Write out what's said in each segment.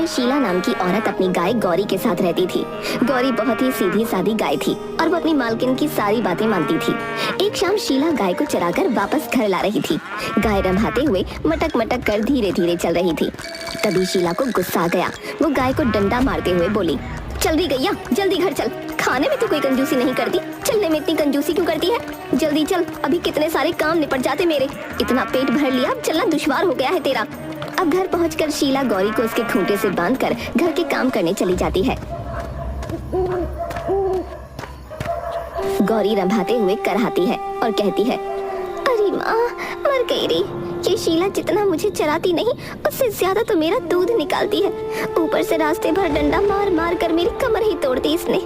में शीला नाम की औरत अपनी गाय गौरी के साथ रहती थी। गौरी बहुत ही सीधी सादी गाय थी और वो अपनी मालकिन की सारी बातें मानती थी। एक शाम शीला गाय को चराकर वापस घर ला रही थी। गाय रम्भाते हुए मटक मटक कर धीरे धीरे चल रही थी। तभी शीला को गुस्सा आ गया। वो गाय को डंडा मारते हुए बोली, चल रही गैया, जल्दी घर चल। खाने में तो कोई कंजूसी नहीं करती, चलने में इतनी कंजूसी क्यों करती है? जल्दी चल, अभी कितने सारे काम निपट जाते मेरे। इतना पेट भर लिया, अब चलना दुश्वार हो गया है तेरा। अब घर पहुंचकर शीला गौरी को उसके खूंटे से बांधकर घर के काम करने चली जाती है। गौरी रंभाते हुए कराहती है और कहती है, अरे माँ, मर गई रे। ये शीला जितना मुझे चराती नहीं, उससे ज्यादा तो मेरा दूध निकालती है। ऊपर से रास्ते भर डंडा मार मार कर मेरी कमर ही तोड़ दी इसने।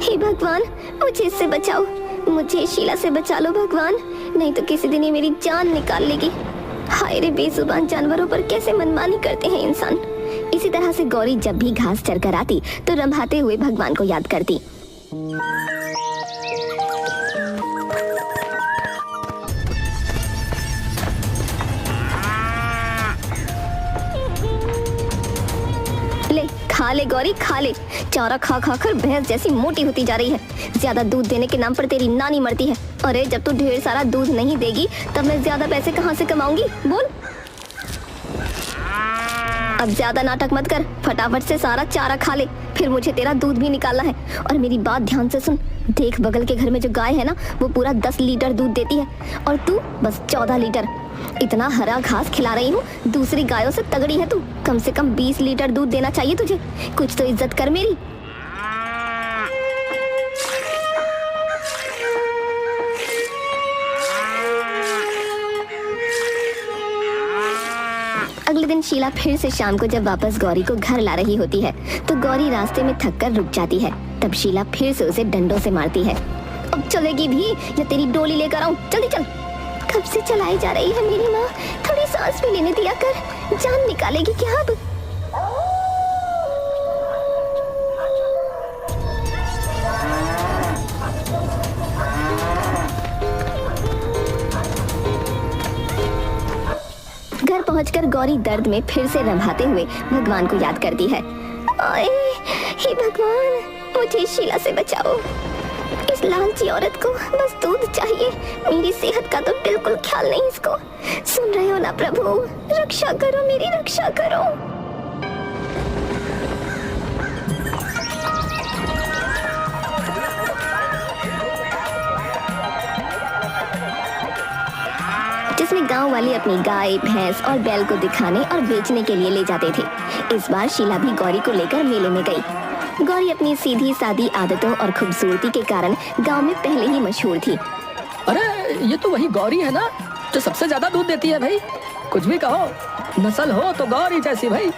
हे भगवान, मुझे इससे बचाओ, मुझे शीला से बचा लो भगवान, नहीं तो किसी दिन ये मेरी जान निकाल लेगी। हाय रे, बेजुबान जानवरों पर कैसे मनमानी करते हैं इंसान। इसी तरह से गौरी जब भी घास चरकर आती तो रंभाते हुए भगवान को याद करती। ले खा ले गौरी, खा ले। चारा खा खा कर भैंस जैसी मोटी होती जा रही है। ज्यादा दूध देने के नाम पर तेरी नानी मरती है। अरे जब तू ढेर सारा दूध नहीं देगी तब मैं ज्यादा पैसे कहाँ से कमाऊंगी, बोल। अब ज्यादा नाटक मत कर, फटाफट से सारा चारा खा ले, फिर मुझे तेरा दूध भी निकालना है। और मेरी बात ध्यान से सुन, देख बगल के घर में जो गाय है ना, वो पूरा 10 लीटर दूध देती है और तू बस 14 लीटर। इतना हरा घास खिला रही हूँ, दूसरी गायों से तगड़ी है तू। कम से कम 20 लीटर दूध देना चाहिए तुझे। कुछ तो इज्जत कर मेरी। अगले दिन शीला फिर से शाम को जब वापस गौरी को घर ला रही होती है तो गौरी रास्ते में थककर रुक जाती है। तब शीला फिर से उसे डंडों से मारती है। अब चलेगी भी या तेरी डोली लेकर आऊं? जल्दी चल। कब से चलाई जा रही है मेरी माँ, थोड़ी सांस भी लेने दिया कर। जान निकालेगी क्या अब? घर पहुंचकर गौरी दर्द में फिर से रंभाते हुए भगवान को याद करती है। ओए, हे भगवान, मुझे शीला से बचाओ। इस लालची औरत को बस दूध चाहिए, मेरी सेहत का तो बिल्कुल ख्याल नहीं इसको। सुन रहे हो ना प्रभु, रक्षा करो, मेरी रक्षा करो। जिसमें गांव वाले अपनी गाय, भैंस और बैल को दिखाने और बेचने के लिए ले जाते थे। इस बार शीला भी गौरी को लेकर मेले में गई। गौरी अपनी सीधी सादी आदतों और खूबसूरती के कारण गांव में पहले ही मशहूर थी। अरे ये तो वही गौरी है ना जो सबसे ज्यादा दूध देती है भाई। कुछ भी कहो, नस्ल हो तो गौरी जैसी भाई।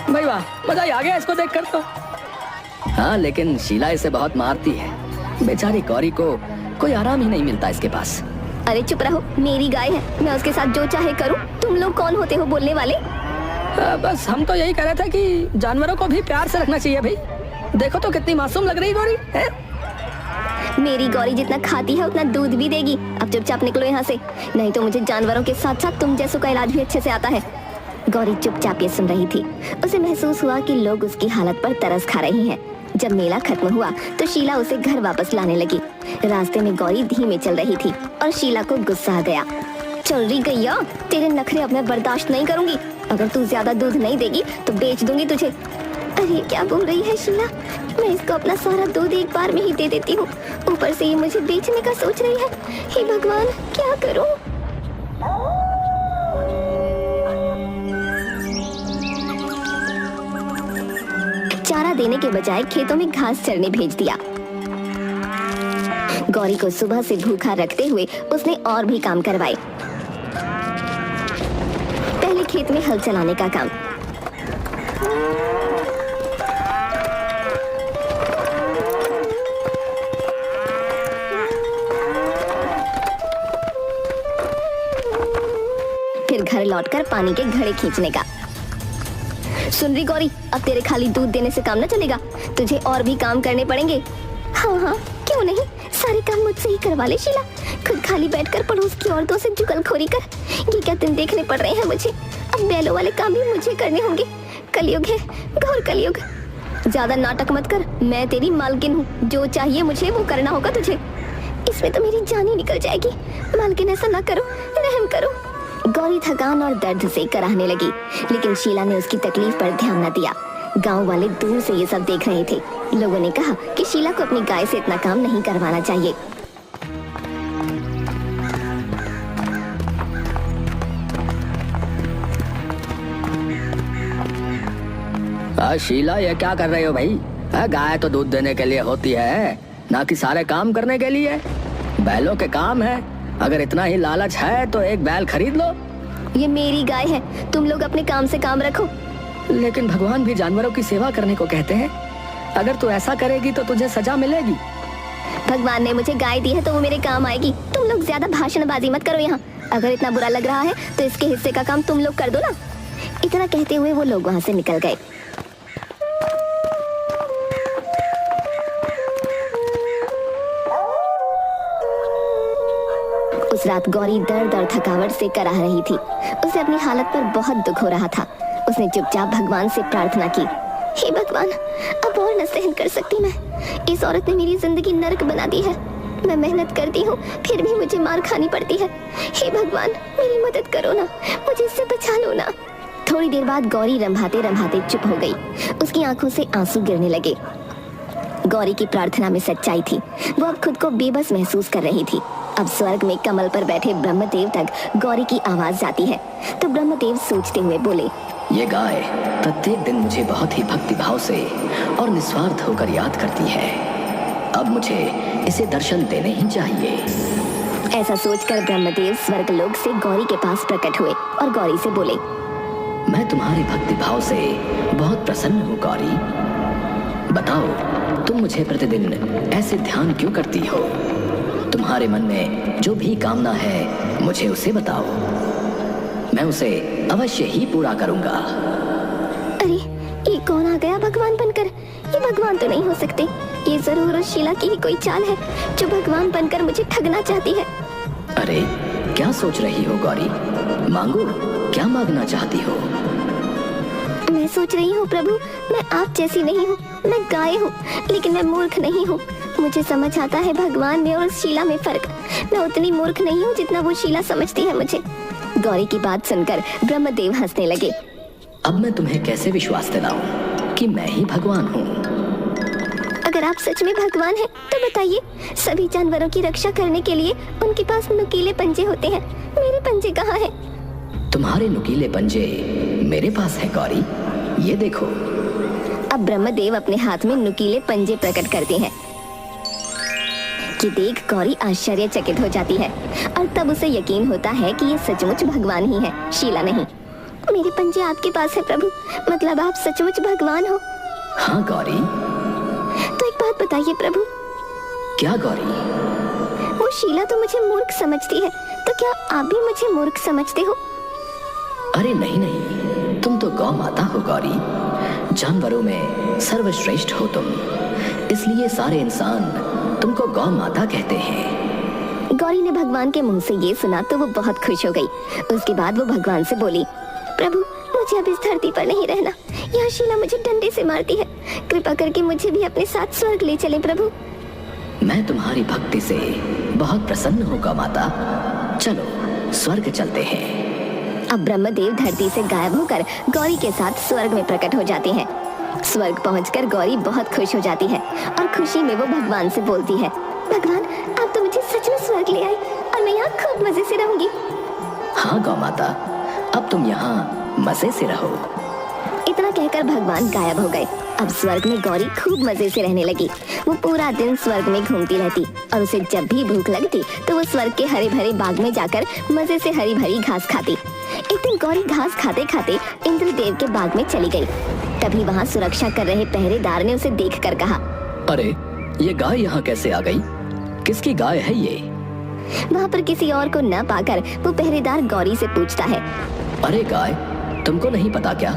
भाई वाह, मजा ही आ गया इसको देखकर तो। हाँ, लेकिन शीला इसे बहुत मारती है। बेचारी गौरी को कोई आराम ही नहीं मिलता इसके पास। अरे चुप रहो, मेरी गाय है, मैं उसके साथ जो चाहे करूं। तुम लोग कौन होते हो बोलने वाले? बस हम तो यही कह रहे थे कि जानवरों को भी प्यार से रखना चाहिए भाई। देखो तो कितनी मासूम लग रही गौरी है। मेरी गौरी जितना खाती है उतना दूध भी देगी। अब चुपचाप निकलो यहाँ से, नहीं तो मुझे जानवरों के साथ साथ तुम जैसों का इलाज भी अच्छे से आता है। गौरी चुपचाप ये सुन रही थी। उसे महसूस हुआ कि लोग उसकी हालत पर तरस खा रहे हैं। जब मेला खत्म हुआ तो शीला उसे घर वापस लाने लगी। रास्ते में गौरी धीमे चल रही थी और शीला को गुस्सा आ गया। चल रही गैया, तेरे नखरे अब मैं बर्दाश्त नहीं करूंगी। अगर तू ज्यादा दूध नहीं देगी तो बेच दूंगी तुझे। अरे क्या बोल रही है शीला, मैं इसको अपना सारा दूध एक बार में ही दे देती हूँ, ऊपर से ये मुझे बेचने का सोच रही है। हे भगवान, क्या करूँ? चारा देने के बजाय खेतों में घास चरने भेज दिया। गौरी को सुबह से भूखा रखते हुए उसने और भी काम करवाए। पहले खेत में हल चलाने का काम, फिर घर लौटकर पानी के घड़े खींचने का। सुन रही गौरी, अब तेरे खाली दूध देने से काम न चलेगा, तुझे और भी काम करने पड़ेंगे। हाँ हाँ, क्यों नहीं, सारे काम मुझसे ही करवा ले शीला। खुद खाली बैठकर पड़ोस की औरतों से जुगलखोरी कर, ये क्या दिन देखने पड़ रहे हैं मुझे। अब बैलों वाले काम भी मुझे करने होंगे। कलयुग है, घोर कलयुग। ज्यादा नाटक मत कर, मैं तेरी मालकिन हूँ, जो चाहिए मुझे वो करना होगा तुझे। इसमें तो मेरी जान ही निकल जाएगी। मालकिन ऐसा ना करो, रहम करो। गौरी थकान और दर्द से कराहने लगी, लेकिन शीला ने उसकी तकलीफ पर ध्यान न दिया। गांव वाले दूर से ये सब देख रहे थे। लोगों ने कहा कि शीला को अपनी गाय से इतना काम नहीं करवाना चाहिए। शीला, ये क्या कर रहे हो भाई? गाय तो दूध देने के लिए होती है, ना कि सारे काम करने के लिए। बैलों के काम है। अगर इतना ही लालच है तो एक बैल खरीद लो। ये मेरी गाय है, तुम लोग अपने काम से काम रखो। लेकिन भगवान भी जानवरों की सेवा करने को कहते हैं। अगर तू ऐसा करेगी तो तुझे सजा मिलेगी। भगवान ने मुझे गाय दी है तो वो मेरे काम आएगी। तुम लोग ज्यादा भाषणबाजी मत करो यहाँ। अगर इतना बुरा लग रहा है तो इसके हिस्से का काम तुम लोग कर दो ना। इतना कहते हुए वो लोग वहाँ से निकल गए। उस रात गौरी दर्द और थकावट से कराह रही थी। उसे अपनी हालत पर बहुत दुख हो रहा था। उसने चुपचाप भगवान से प्रार्थना की, हे भगवान, अब और न सहन कर सकती मैं। इस औरत ने मेरी जिंदगी नर्क बना दी है। मैं मेहनत करती हूँ फिर भी मुझे मार खानी पड़ती है। हे भगवान, मेरी मदद करो ना, मुझे इससे बचा लो ना। थोड़ी देर बाद गौरी रंभाते रंभाते चुप हो गई। उसकी आंखों से आंसू गिरने लगे। गौरी की प्रार्थना में सच्चाई थी। वो अब खुद को बेबस महसूस कर रही थी। अब स्वर्ग में कमल पर बैठे ब्रह्मदेव तक गौरी की आवाज जाती है तो ब्रह्मदेव सोचते हुए बोले, ये गाय प्रत्येक दिन मुझे बहुत ही भक्ति भाव से और निस्वार्थ होकर याद करती है। अब मुझे इसे दर्शन देने ही चाहिए। ऐसा सोचकर ब्रह्मदेव स्वर्गलोक से गौरी के पास प्रकट हुए और गौरी से बोले, मैं तुम्हारी भक्ति भाव से बहुत प्रसन्न हूँ गौरी। बताओ, तुम मुझे प्रतिदिन ऐसे ध्यान क्यों करती हो? तुम्हारे मन में जो भी कामना है मुझे उसे बताओ, मैं उसे अवश्य ही पूरा करूंगा। अरे ये कौन आ गया भगवान बनकर? ये भगवान तो नहीं हो सकते। ये जरूर उस शीला की ही कोई चाल है जो भगवान बनकर मुझे ठगना चाहती है। अरे क्या सोच रही हो गौरी? मांगो, क्या मांगना चाहती हो? मैं सोच रही हूँ प्रभु, मैं आप जैसी नहीं हूँ। मैं गाय हूँ लेकिन मैं मूर्ख नहीं हूँ। मुझे समझ आता है भगवान में और शीला में फर्क। मैं उतनी मूर्ख नहीं हूँ जितना वो शीला समझती है मुझे। गौरी की बात सुनकर ब्रह्मदेव हंसने लगे। अब मैं तुम्हें कैसे विश्वास दिलाऊं कि मैं ही भगवान हूँ? अगर आप सच में भगवान हैं तो बताइए, सभी जानवरों की रक्षा करने के लिए उनके पास नुकीले पंजे होते हैं, मेरे पंजे कहाँ हैं? तुम्हारे नुकीले पंजे मेरे पास हैं गौरी, ये देखो। अब ब्रह्मदेव अपने हाथ में नुकीले पंजे प्रकट करते हैं। कि देख गौरी आश्चर्यचकित हो जाती है और तब उसे यकीन होता है कि ये सचमुच भगवान ही है, शीला नहीं। मेरे पंजे आपके पास है प्रभु, मतलब आप सचमुच भगवान हो? हाँ गौरी। तो एक बात बताइए प्रभु। क्या गौरी? वो शीला तो मुझे मूर्ख समझती है, तो क्या आप भी मुझे मूर्ख समझते हो? अरे नहीं नहीं, तुम तो गौ माता हो गौरी। जानवरों में सर्वश्रेष्ठ हो तुम, इसलिए सारे इंसान तुमको गौ माता कहते हैं। गौरी ने भगवान के मुंह से ये सुना तो वो बहुत खुश हो गई। उसके बाद वो भगवान से बोली, प्रभु मुझे अब इस धरती पर नहीं रहना। यहाँ शीला मुझे डंडे से मारती है, कृपा करके मुझे भी अपने साथ स्वर्ग ले चले प्रभु। मैं तुम्हारी भक्ति से बहुत प्रसन्न हूँ गौ माता, चलो स्वर्ग चलते हैं। अब ब्रह्मदेव धरती से गायब होकर गौरी के साथ स्वर्ग में प्रकट हो जाते हैं। स्वर्ग पहुंचकर गौरी बहुत खुश हो जाती है और खुशी में वो भगवान से बोलती है, भगवान आप तो मुझे सच में स्वर्ग ले आए और मैं यहाँ खूब मजे से रहूंगी। हाँ गौ माता, अब तुम यहाँ मजे से रहो। इतना कहकर भगवान गायब हो गए। अब स्वर्ग में गौरी खूब मजे से रहने लगी। वो पूरा दिन स्वर्ग में घूमती रहती और उसे जब भी भूख लगती तो वो स्वर्ग के हरे भरे बाग में जाकर मजे से हरी भरी घास खाती। एक दिन गौरी घास खाते खाते इंद्रदेव के बाग में चली गई। तभी वहाँ सुरक्षा कर रहे पहरेदार ने उसे देखकर कहा, अरे ये गाय यहाँ कैसे आ गई? किसकी गाय है ये? वहाँ पर किसी और को न पाकर वो पहरेदार गौरी से पूछता है, अरे गाय, तुमको नहीं पता क्या?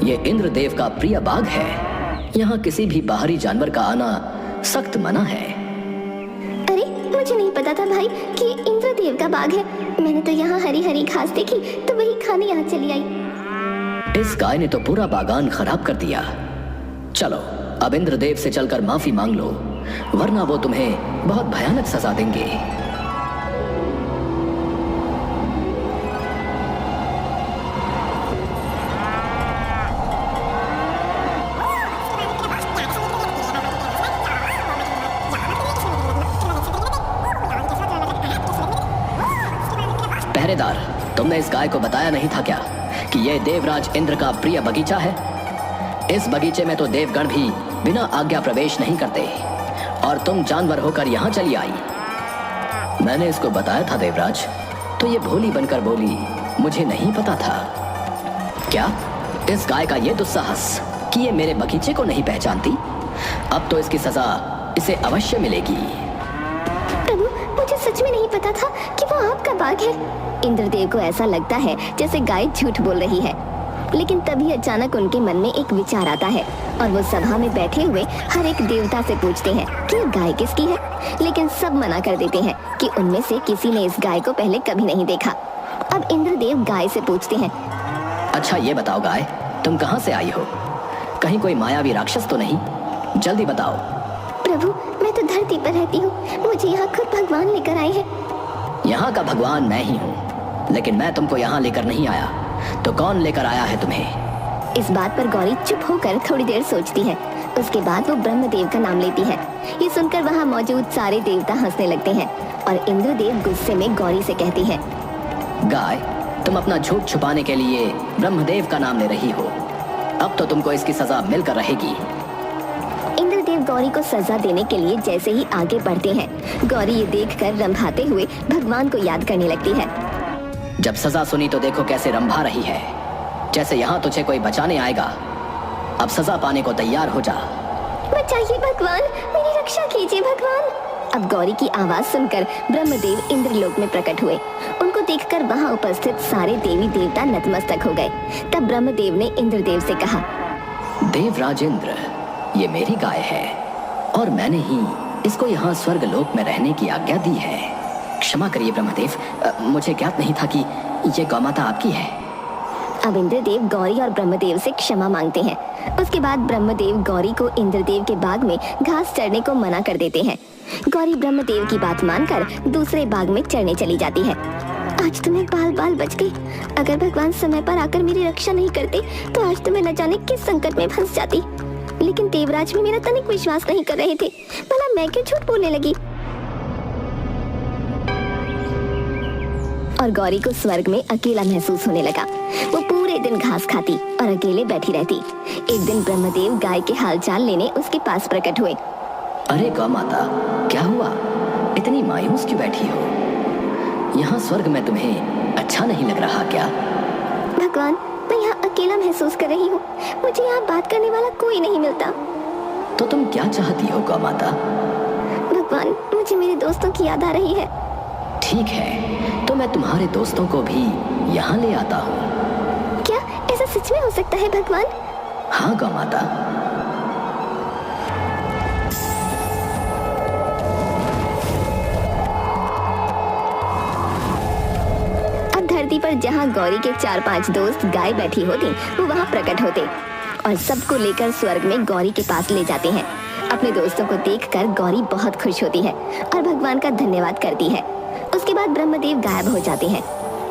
ये इंद्रदेव का प्रिय बाग है। यहाँ किसी भी बाहरी जानवर का आना सख्त मना है। अरे मुझे नहीं पता था भाई कि इंद्रदेव का बाग है। मैंने तो यहाँ हरी हरी घास देखी तो वही खाने यहाँ चली आई। इस गाय ने तो पूरा बागान खराब कर दिया। चलो अब इंद्रदेव से चलकर माफी मांग लो, वरना वो तुम्हें बहुत भयानक सजा देंगे। पहरेदार, तुमने इस गाय को बताया नहीं था क्या कि यह देवराज इंद्र का प्रिय बगीचा है? इस बगीचे में तो देवगण भी बिना आज्ञा प्रवेश नहीं करते, और तुम जानवर होकर यहाँ चली आई। मैंने इसको बताया था देवराज, तो ये भोली बनकर बोली मुझे नहीं पता था। क्या इस गाय का ये दुस्साहस कि ये मेरे बगीचे को नहीं पहचानती? अब तो इसकी सजा इसे अवश्य मिलेगी। प्रभु, मुझे सच में नहीं पता था कि वो आपका बाग है। इंद्रदेव को ऐसा लगता है जैसे गाय झूठ बोल रही है, लेकिन तभी अचानक उनके मन में एक विचार आता है और वो सभा में बैठे हुए हर एक देवता से पूछते हैं कि ये गाय किसकी है, लेकिन सब मना कर देते हैं कि उनमें से किसी ने इस गाय को पहले कभी नहीं देखा। अब इंद्रदेव गाय से पूछते हैं, अच्छा ये बताओ गाय, तुम कहाँ से आई हो? कहीं कोई मायावी राक्षस तो नहीं? जल्दी बताओ। प्रभु, मैं तो धरती पर रहती हूँ, मुझे यहाँ खुद भगवान लेकर आए हैं। यहाँ का भगवान मैं ही हूँ, लेकिन मैं तुमको यहाँ लेकर नहीं आया, तो कौन लेकर आया है तुम्हें? इस बात पर गौरी चुप होकर थोड़ी देर सोचती है। उसके बाद वो ब्रह्मदेव का नाम लेती है। ये सुनकर वहाँ मौजूद सारे देवता हंसने लगते हैं और इंद्रदेव गुस्से में गौरी से कहती है, गाय, तुम अपना झूठ छुपाने के लिए ब्रह्मदेव का नाम ले रही हो। अब तो तुमको इसकी सजा मिलकर रहेगी। इंद्रदेव गौरी को सजा देने के लिए जैसे ही आगे बढ़ते हैं, गौरी ये देखकर रंभाते हुए भगवान को याद करने लगती है। जब सजा सुनी तो देखो कैसे रंभा रही है, जैसे यहाँ तुझे कोई बचाने आएगा। अब सजा पाने को तैयार हो जा। बचाइए भगवान, मेरी रक्षा कीजिए भगवान। अब गौरी की आवाज सुनकर ब्रह्मदेव इंद्रलोक में प्रकट हुए। उनको देखकर वहाँ उपस्थित सारे देवी देवता नतमस्तक हो गए। तब ब्रह्मदेव ने इंद्रदेव से कहा, देवराज इंद्र, ये मेरी गाय है और मैंने ही इसको यहाँ स्वर्ग लोक में रहने की आज्ञा दी है। क्षमा करिए ब्रह्मदेव, मुझे ज्ञात नहीं था कि ये गौमाता आपकी है। अब इंद्रदेव गौरी और ब्रह्मदेव से क्षमा मांगते हैं। उसके बाद ब्रह्मदेव गौरी को इंद्रदेव के बाग में घास चरने को मना कर देते हैं। गौरी ब्रह्मदेव की बात मानकर दूसरे बाग में चरने चली जाती है। आज तो मैं बाल बाल बच गई। अगर भगवान समय पर आकर मेरी रक्षा नहीं करते तो आज तो मैं न जाने किस संकट में फंस जाती। लेकिन देवराज भी मेरा तनिक विश्वास नहीं कर रहे थे। भला मैं क्यों झूठ बोलने लगी? और गौरी को स्वर्ग में अकेला महसूस होने लगा। वो पूरे दिन घास खाती और अकेले बैठी रहती। एक दिन ब्रह्मदेव गाय के हालचाल लेने उसके पास प्रकट हुए। अरे गौ माता, क्या हुआ? इतनी मायूस क्यों बैठी हो? यहाँ स्वर्ग में तुम्हें अच्छा नहीं लग रहा क्या? भगवान, मैं यहाँ अकेला महसूस कर रही हूँ। मुझे यहाँ बात करने वाला कोई नहीं मिलता। तो तुम क्या चाहती हो गौ माता? भगवान, मुझे मेरे दोस्तों की याद आ रही है। ठीक है, तो मैं तुम्हारे दोस्तों को भी यहाँ ले आता हूँ। क्या ऐसा सच में हो सकता है भगवान? हाँ गौ माता। अब धरती पर जहाँ गौरी के 4-5 दोस्त गाय बैठी होती, वो वहाँ प्रकट होते और सबको लेकर स्वर्ग में गौरी के पास ले जाते हैं। अपने दोस्तों को देखकर गौरी बहुत खुश होती है और भगवान का धन्यवाद करती है। उसके बाद ब्रह्मदेव गायब हो जाते हैं।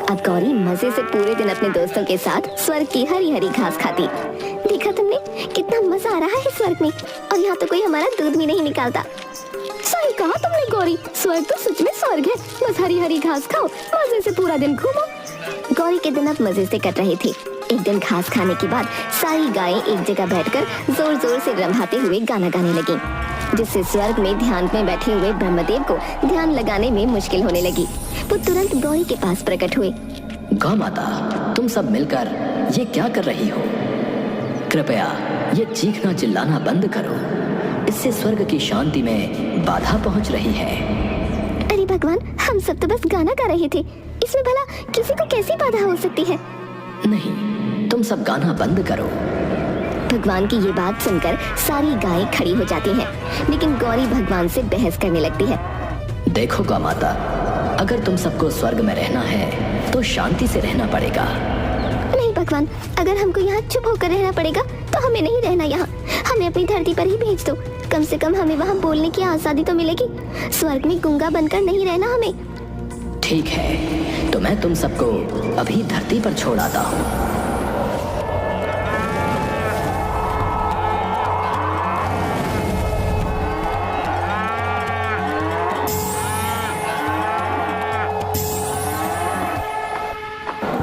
अब गौरी मजे से पूरे दिन अपने दोस्तों के साथ स्वर्ग की हरी हरी घास खाती। देखा तुमने, कितना मजा आ रहा है स्वर्ग में, और यहाँ तो कोई हमारा दूध भी नहीं निकालता। सही कहा तुमने गौरी, स्वर्ग तो सच में स्वर्ग है। बस हरी हरी घास खाओ, मजे से पूरा दिन घूमो। गौरी के दिन अब मजे से कट रहे थे। एक दिन घास खाने के बाद सारी गायें एक जगह बैठकर जोर जोर से रंभाते हुए गाना गाने लगी, जिससे स्वर्ग में ध्यान में बैठे हुए ब्रह्मदेव को ध्यान लगाने में मुश्किल होने लगी। वो तुरंत गौरी के पास प्रकट हुए। गौ माता, तुम सब मिलकर ये क्या कर रही हो? कृपया ये चीखना चिल्लाना बंद करो, इससे स्वर्ग की शांति में बाधा पहुंच रही है। अरे भगवान, हम सब तो बस गाना गा रहे थे, इसमें भला किसी को कैसी बाधा हो सकती है? नहीं, तुम सब गाना बंद करो। भगवान की ये बात सुनकर सारी गायें खड़ी हो जाती हैं, लेकिन गौरी भगवान से बहस करने लगती है। देखो गौ माता, अगर तुम सबको स्वर्ग में रहना है तो शांति से रहना पड़ेगा। नहीं भगवान, अगर हमको यहाँ चुप होकर रहना पड़ेगा तो हमें नहीं रहना यहाँ। हमें अपनी धरती पर ही भेज दो। कम से कम हमें वहाँ बोलने की आज़ादी तो मिलेगी। स्वर्ग में गूंगा बनकर नहीं रहना हमें। ठीक है, तो मैं तुम सबको अभी धरती पर छोड़ आता हूँ।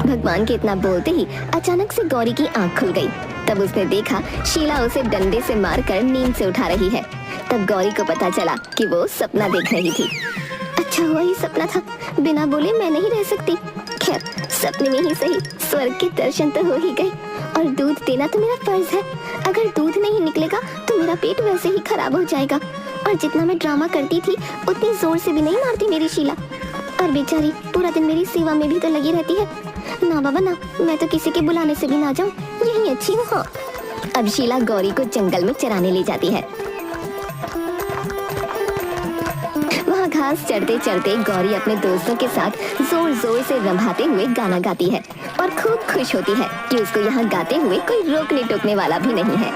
भगवान के इतना बोलते ही अचानक से गौरी की आंख खुल गई। तब उसने देखा शीला उसे डंडे से मारकर नींद से उठा रही है। तब गौरी को पता चला कि वो सपना देख रही थी। अच्छा हुआ ही सपना था, बिना बोले मैं नहीं रह सकती। खैर, सपने में ही सही, स्वर्ग के दर्शन तो हो ही गए। और दूध देना तो मेरा फर्ज है। अगर दूध नहीं निकलेगा तो मेरा पेट वैसे ही खराब हो जाएगा। और जितना मैं ड्रामा करती थी उतनी जोर से भी नहीं मारती मेरी शीला। और बेचारी पूरा दिन मेरी सेवा में भी तो लगी रहती है। ना बाबा ना, मैं तो किसी के बुलाने से भी ना जाऊं, यही अच्छी हूँ। हाँ। अब शीला गौरी को जंगल में चराने ले जाती है। वहाँ घास चढ़ते चढ़ते गौरी अपने दोस्तों के साथ जोर जोर से रंभाते हुए गाना गाती है और खूब खुश होती है कि उसको यहाँ गाते हुए कोई रोकने टोकने वाला भी नहीं है।